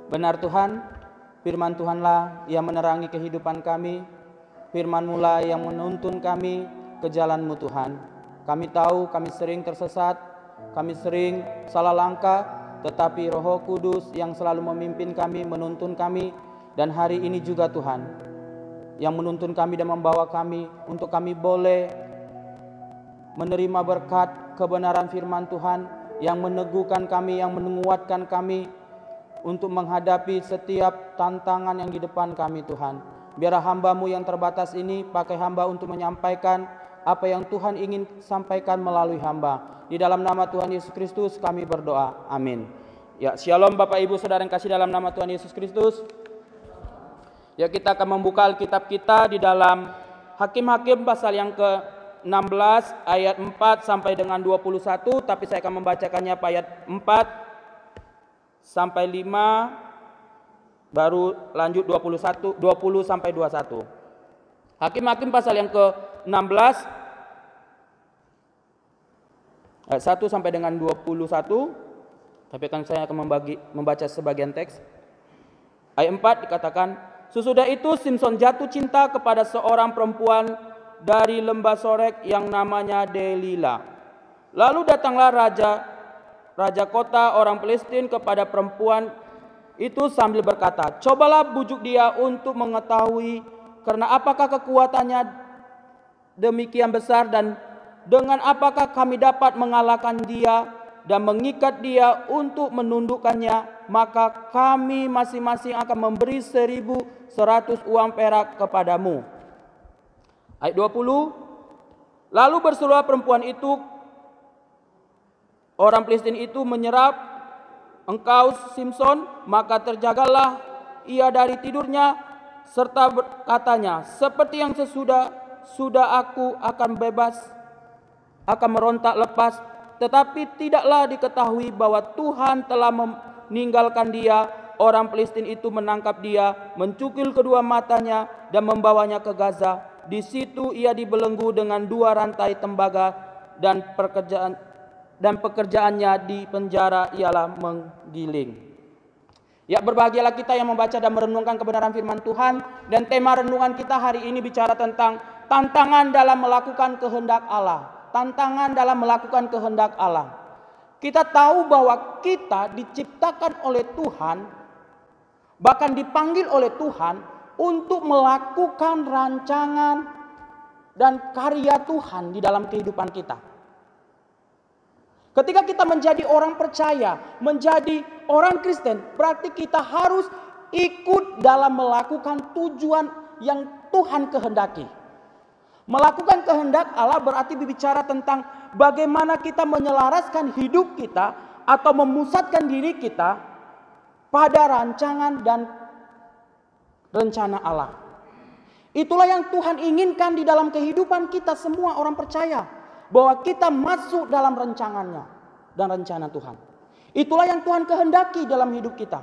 Benar Tuhan, firman Tuhanlah yang menerangi kehidupan kami, firman-Mu lah yang menuntun kami ke jalan-Mu Tuhan. Kami tahu kami sering tersesat, kami sering salah langkah, tetapi Roh Kudus yang selalu memimpin kami, menuntun kami, dan hari ini juga Tuhan, yang menuntun kami dan membawa kami untuk kami boleh menerima berkat kebenaran firman Tuhan yang meneguhkan kami, yang menguatkan kami untuk menghadapi setiap tantangan yang di depan kami Tuhan. Biarlah hamba-Mu yang terbatas ini pakai hamba untuk menyampaikan apa yang Tuhan ingin sampaikan melalui hamba. Di dalam nama Tuhan Yesus Kristus kami berdoa. Amin. Ya, shalom Bapak Ibu Saudara yang kasih dalam nama Tuhan Yesus Kristus. Ya, kita akan membuka Alkitab kita di dalam Hakim-Hakim pasal yang ke-16 ayat 4 sampai dengan 21, tapi saya akan membacakannya ayat 4 sampai 5, baru lanjut 20 sampai 21. Hakim-Hakim pasal yang ke-16 ayat 1 sampai dengan 21. Tapi kan saya akan membaca sebagian teks. Ayat 4 dikatakan, sesudah itu Simson jatuh cinta kepada seorang perempuan dari lembah Sorek yang namanya Delila. Lalu datanglah raja kota orang Palestina kepada perempuan itu sambil berkata, cobalah bujuk dia untuk mengetahui karena apakah kekuatannya demikian besar dan dengan apakah kami dapat mengalahkan dia dan mengikat dia untuk menundukkannya, maka kami masing-masing akan memberi 1.100 uang perak kepadamu. Ayat 20, lalu berserulah perempuan itu, orang Palestina itu menyerap engkau Simson, maka terjagalah ia dari tidurnya serta katanya, seperti yang sudah aku akan bebas, akan merontak lepas, tetapi tidaklah diketahui bahwa Tuhan telah meninggalkan dia. Orang Palestina itu menangkap dia, mencukil kedua matanya dan membawanya ke Gaza. Di situ ia dibelenggu dengan 2 rantai tembaga dan pekerjaannya di penjara ialah menggiling. Ya, berbahagialah kita yang membaca dan merenungkan kebenaran firman Tuhan, dan tema renungan kita hari ini bicara tentang tantangan dalam melakukan kehendak Allah. Tantangan dalam melakukan kehendak Allah. Kita tahu bahwa kita diciptakan oleh Tuhan, bahkan dipanggil oleh Tuhan untuk melakukan rancangan dan karya Tuhan di dalam kehidupan kita. Ketika kita menjadi orang percaya, menjadi orang Kristen, berarti kita harus ikut dalam melakukan tujuan yang Tuhan kehendaki. Melakukan kehendak Allah berarti berbicara tentang bagaimana kita menyelaraskan hidup kita atau memusatkan diri kita pada rancangan dan rencana Allah. Itulah yang Tuhan inginkan di dalam kehidupan kita semua orang percaya, bahwa kita masuk dalam rencangannya dan rencana Tuhan. Itulah yang Tuhan kehendaki dalam hidup kita.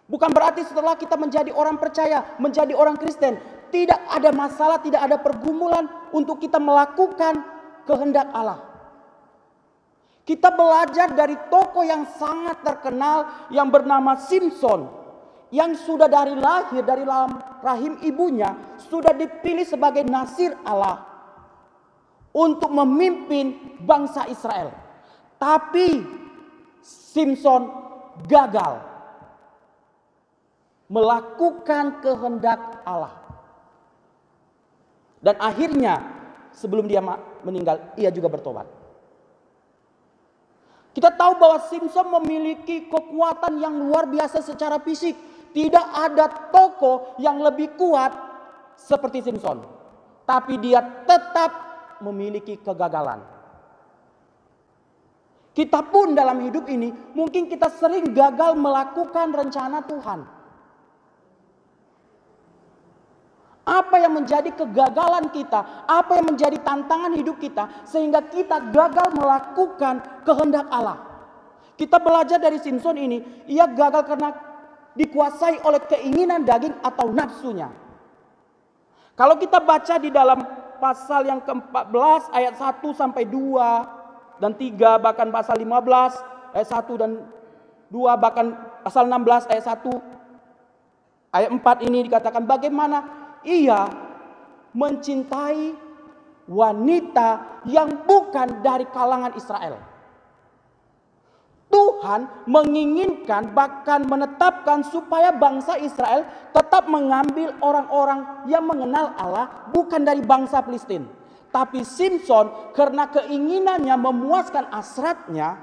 Bukan berarti setelah kita menjadi orang percaya, menjadi orang Kristen, tidak ada masalah, tidak ada pergumulan untuk kita melakukan kehendak Allah. Kita belajar dari tokoh yang sangat terkenal yang bernama Simson, yang sudah dari lahir, dari dalam rahim ibunya, sudah dipilih sebagai nasir Allah untuk memimpin bangsa Israel. Tapi Simson gagal melakukan kehendak Allah. Dan akhirnya sebelum dia meninggal, ia juga bertobat. Kita tahu bahwa Simson memiliki kekuatan yang luar biasa secara fisik. Tidak ada tokoh yang lebih kuat seperti Simson. Tapi dia tetap memiliki kegagalan. Kita pun dalam hidup ini mungkin kita sering gagal melakukan rencana Tuhan. Apa yang menjadi kegagalan kita, apa yang menjadi tantangan hidup kita, sehingga kita gagal melakukan kehendak Allah. Kita belajar dari Simson ini, ia gagal karena dikuasai oleh keinginan daging atau nafsunya. Kalau kita baca di dalam pasal yang ke-14 ayat 1 sampai 2 dan 3, bahkan pasal 15 ayat 1 dan 2, bahkan pasal 16 ayat 1 ayat 4 ini dikatakan bagaimana ia mencintai wanita yang bukan dari kalangan Israel. Tuhan menginginkan bahkan menetapkan supaya bangsa Israel tetap mengambil orang-orang yang mengenal Allah bukan dari bangsa Filistin. Tapi Simson karena keinginannya memuaskan hasratnya,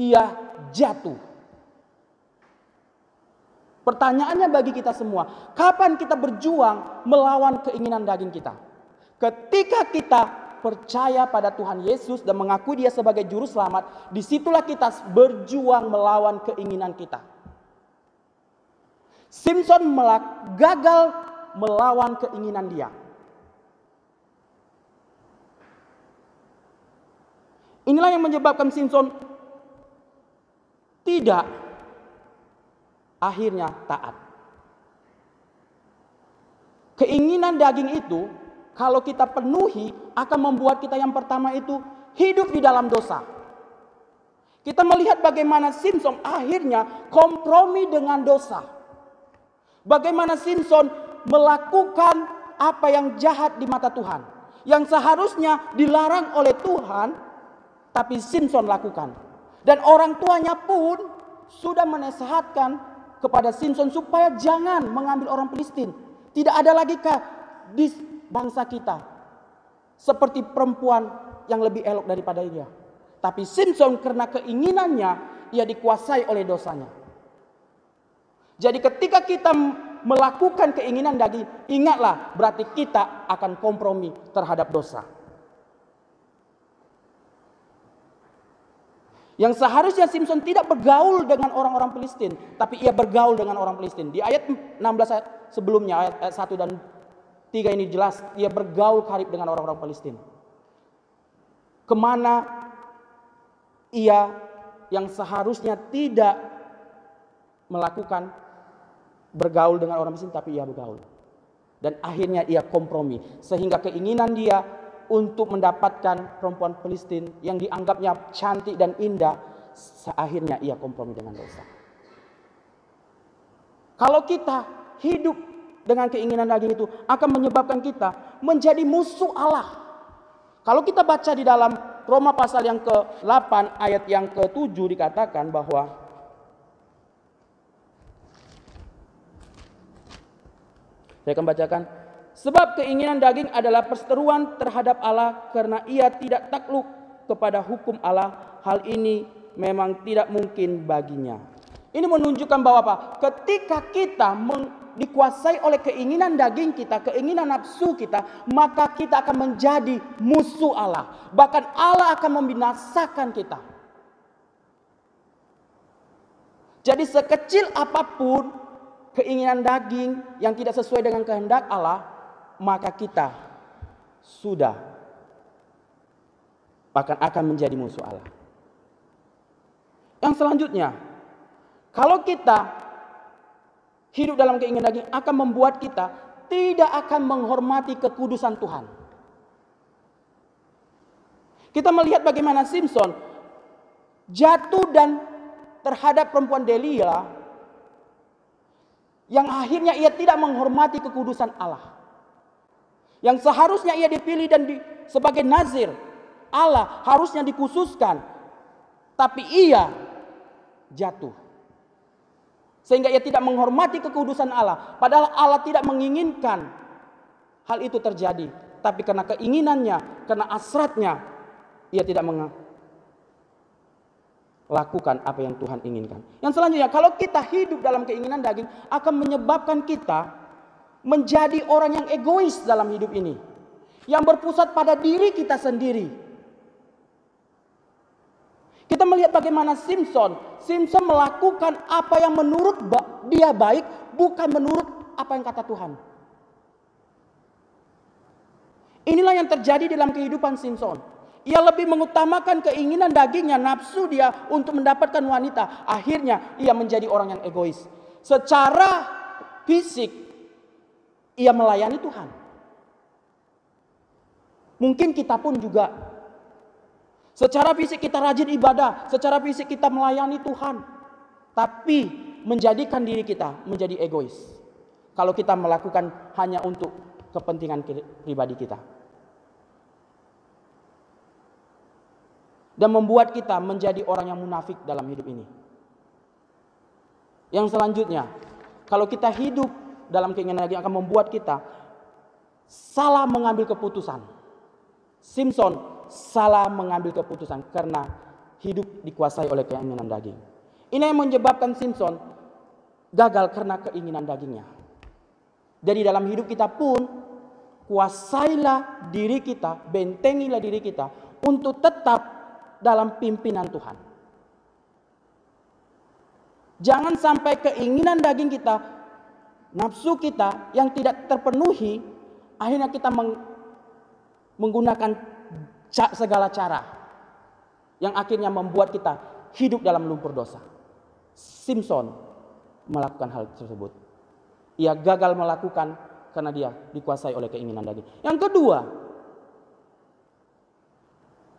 ia jatuh. Pertanyaannya bagi kita semua, kapan kita berjuang melawan keinginan daging kita? Ketika kita percaya pada Tuhan Yesus dan mengakui Dia sebagai juru selamat, disitulah kita berjuang melawan keinginan kita. Simson gagal melawan keinginan dia. Inilah yang menyebabkan Simson tidak akhirnya taat. Keinginan daging itu kalau kita penuhi akan membuat kita yang pertama itu hidup di dalam dosa. Kita melihat bagaimana Simson akhirnya kompromi dengan dosa. Bagaimana Simson melakukan apa yang jahat di mata Tuhan. Yang seharusnya dilarang oleh Tuhan, tapi Simson lakukan. Dan orang tuanya pun sudah menasehatkan kepada Simson supaya jangan mengambil orang Filistin. Tidak ada lagi di bangsa kita seperti perempuan yang lebih elok daripada dia. Tapi Simson karena keinginannya, ia dikuasai oleh dosanya. Jadi ketika kita melakukan keinginan daging, ingatlah berarti kita akan kompromi terhadap dosa. Yang seharusnya Simson tidak bergaul dengan orang-orang Filistin, tapi ia bergaul dengan orang Filistin. Di ayat 16 ayat sebelumnya, ayat 1 dan 3 ini jelas, ia bergaul karib dengan orang-orang Filistin. Kemana ia yang seharusnya tidak melakukan bergaul dengan orang Filistin, tapi ia bergaul. Dan akhirnya ia kompromi, sehingga keinginan dia untuk mendapatkan perempuan Filistin yang dianggapnya cantik dan indah, akhirnya ia kompromi dengan dosa. Kalau kita hidup dengan keinginan daging itu akan menyebabkan kita menjadi musuh Allah. Kalau kita baca di dalam Roma pasal yang ke-8 ayat yang ke-7 dikatakan bahwa saya akan bacakan, sebab keinginan daging adalah perseteruan terhadap Allah karena ia tidak takluk kepada hukum Allah. Hal ini memang tidak mungkin baginya. Ini menunjukkan bahwa apa? Ketika kita dikuasai oleh keinginan daging kita, keinginan nafsu kita, maka kita akan menjadi musuh Allah. Bahkan Allah akan membinasakan kita. Jadi sekecil apapun keinginan daging yang tidak sesuai dengan kehendak Allah, maka kita sudah bahkan akan menjadi musuh Allah. Yang selanjutnya, kalau kita hidup dalam keinginan daging akan membuat kita tidak akan menghormati kekudusan Tuhan. Kita melihat bagaimana Simson jatuh dan terhadap perempuan Delia yang akhirnya ia tidak menghormati kekudusan Allah. Yang seharusnya ia dipilih dan sebagai nazir Allah harusnya dikhususkan, tapi ia jatuh. Sehingga ia tidak menghormati kekudusan Allah. Padahal Allah tidak menginginkan hal itu terjadi. Tapi karena keinginannya, karena hasratnya, ia tidak melakukan apa yang Tuhan inginkan. Yang selanjutnya, kalau kita hidup dalam keinginan daging, akan menyebabkan kita menjadi orang yang egois dalam hidup ini. Yang berpusat pada diri kita sendiri. Kita melihat bagaimana Simson melakukan apa yang menurut dia baik, bukan menurut apa yang kata Tuhan. Inilah yang terjadi dalam kehidupan Simson. Ia lebih mengutamakan keinginan dagingnya, nafsu dia untuk mendapatkan wanita. Akhirnya ia menjadi orang yang egois. Secara fisik ia melayani Tuhan. Mungkin kita pun juga secara fisik kita rajin ibadah, secara fisik kita melayani Tuhan. Tapi menjadikan diri kita menjadi egois. Kalau kita melakukan hanya untuk kepentingan pribadi kita. Dan membuat kita menjadi orang yang munafik dalam hidup ini. Yang selanjutnya, kalau kita hidup dalam keinginan daging akan membuat kita salah mengambil keputusan. Simson salah mengambil keputusan karena hidup dikuasai oleh keinginan daging. Ini yang menyebabkan Simson gagal karena keinginan dagingnya. Jadi dalam hidup kita pun, kuasailah diri kita, bentengilah diri kita untuk tetap dalam pimpinan Tuhan. Jangan sampai keinginan daging kita, nafsu kita yang tidak terpenuhi, akhirnya kita menggunakan segala cara yang akhirnya membuat kita hidup dalam lumpur dosa. Simson melakukan hal tersebut. Ia gagal melakukan karena dia dikuasai oleh keinginan daging. Yang kedua,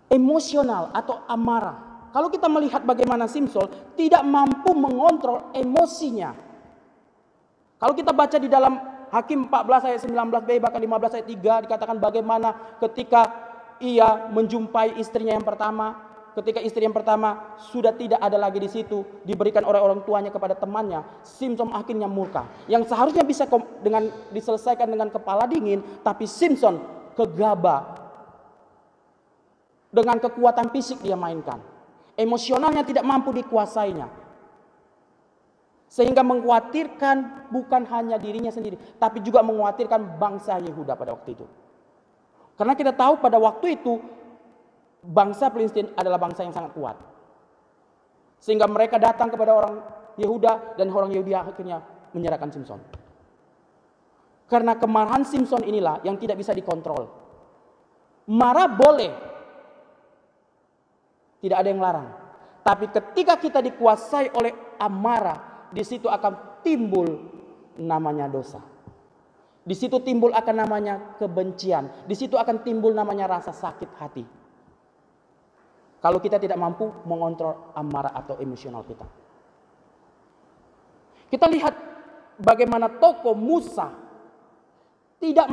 emosional atau amarah. Kalau kita melihat bagaimana Simson tidak mampu mengontrol emosinya. Kalau kita baca di dalam Hakim 14 ayat 19b bahkan 15 ayat 3 dikatakan bagaimana ketika ia menjumpai istrinya yang pertama, ketika istri yang pertama sudah tidak ada lagi di situ, diberikan oleh orang tuanya kepada temannya, Simson akhirnya murka. Yang seharusnya bisa diselesaikan dengan kepala dingin, tapi Simson gegabah. Dengan kekuatan fisik dia mainkan. Emosionalnya tidak mampu dikuasainya. Sehingga mengkhawatirkan bukan hanya dirinya sendiri, tapi juga mengkhawatirkan bangsa Yehuda pada waktu itu. Karena kita tahu pada waktu itu, bangsa Filistin adalah bangsa yang sangat kuat. Sehingga mereka datang kepada orang Yehuda dan orang Yehuda akhirnya menyerahkan Simson. Karena kemarahan Simson inilah yang tidak bisa dikontrol. Marah boleh. Tidak ada yang larang. Tapi ketika kita dikuasai oleh amarah, di situ akan timbul namanya dosa. Di situ timbul akan namanya kebencian. Di situ akan timbul namanya rasa sakit hati. Kalau kita tidak mampu mengontrol amarah atau emosional kita. Kita lihat bagaimana tokoh Musa tidak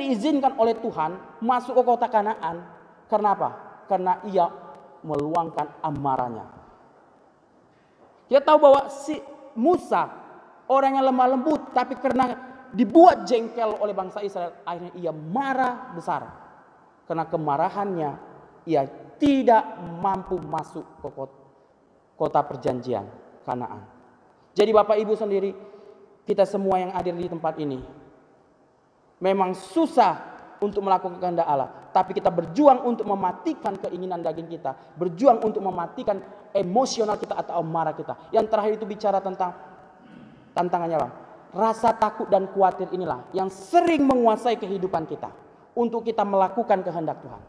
diizinkan oleh Tuhan masuk ke kota Kanaan. Karena apa? Karena ia meluangkan amarahnya. Kita tahu bahwa si Musa orang yang lemah lembut, tapi karena dibuat jengkel oleh bangsa Israel, akhirnya ia marah besar. Karena kemarahannya, ia tidak mampu masuk ke kota perjanjian Kanaan. Jadi Bapak Ibu sendiri, kita semua yang hadir di tempat ini, memang susah untuk melakukan kehendak Allah, tapi kita berjuang untuk mematikan keinginan daging kita, berjuang untuk mematikan emosional kita atau amarah kita. Yang terakhir itu bicara tentang tantangannya, Bang. Rasa takut dan khawatir inilah yang sering menguasai kehidupan kita untuk kita melakukan kehendak Tuhan.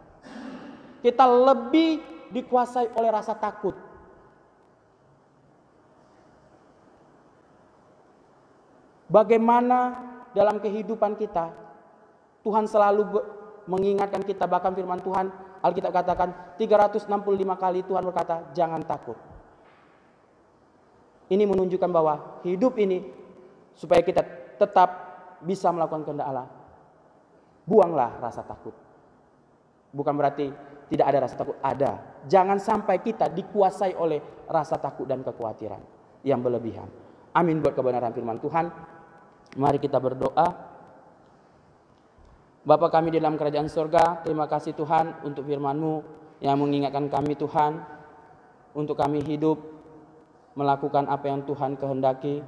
Kita lebih dikuasai oleh rasa takut. Bagaimana dalam kehidupan kita Tuhan selalu mengingatkan kita, bahkan firman Tuhan Alkitab katakan 365 kali Tuhan berkata jangan takut. Ini menunjukkan bahwa hidup ini supaya kita tetap bisa melakukan kehendak Allah, buanglah rasa takut. Bukan berarti tidak ada rasa takut, ada. Jangan sampai kita dikuasai oleh rasa takut dan kekhawatiran yang berlebihan. Amin buat kebenaran firman Tuhan. Mari kita berdoa. Bapa kami di dalam kerajaan surga, terima kasih Tuhan untuk firman-Mu yang mengingatkan kami Tuhan, untuk kami hidup melakukan apa yang Tuhan kehendaki.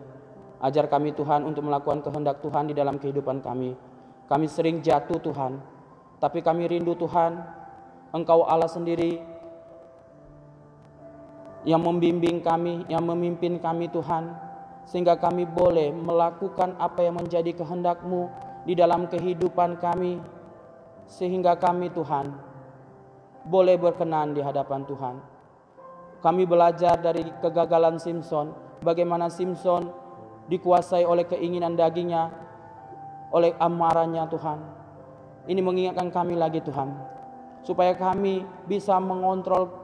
Ajar kami Tuhan untuk melakukan kehendak Tuhan di dalam kehidupan kami. Kami sering jatuh Tuhan, tapi kami rindu Tuhan, Engkau Allah sendiri yang membimbing kami, yang memimpin kami Tuhan, sehingga kami boleh melakukan apa yang menjadi kehendak-Mu di dalam kehidupan kami, sehingga kami Tuhan boleh berkenan di hadapan Tuhan. Kami belajar dari kegagalan Simson, bagaimana Simson dikuasai oleh keinginan dagingnya, oleh amarahnya Tuhan. Ini mengingatkan kami lagi Tuhan, supaya kami bisa mengontrol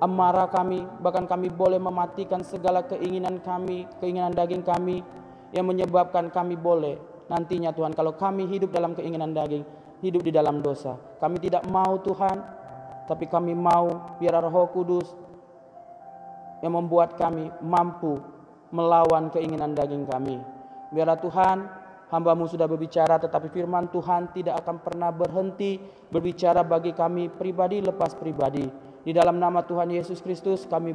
amarah kami, bahkan kami boleh mematikan segala keinginan kami, keinginan daging kami, yang menyebabkan kami boleh nantinya Tuhan, kalau kami hidup dalam keinginan daging, hidup di dalam dosa. Kami tidak mau Tuhan, tapi kami mau biar Roh Kudus yang membuat kami mampu melawan keinginan daging kami. Biarlah Tuhan, hamba-Mu sudah berbicara, tetapi firman Tuhan tidak akan pernah berhenti berbicara bagi kami pribadi lepas pribadi. Di dalam nama Tuhan Yesus Kristus kami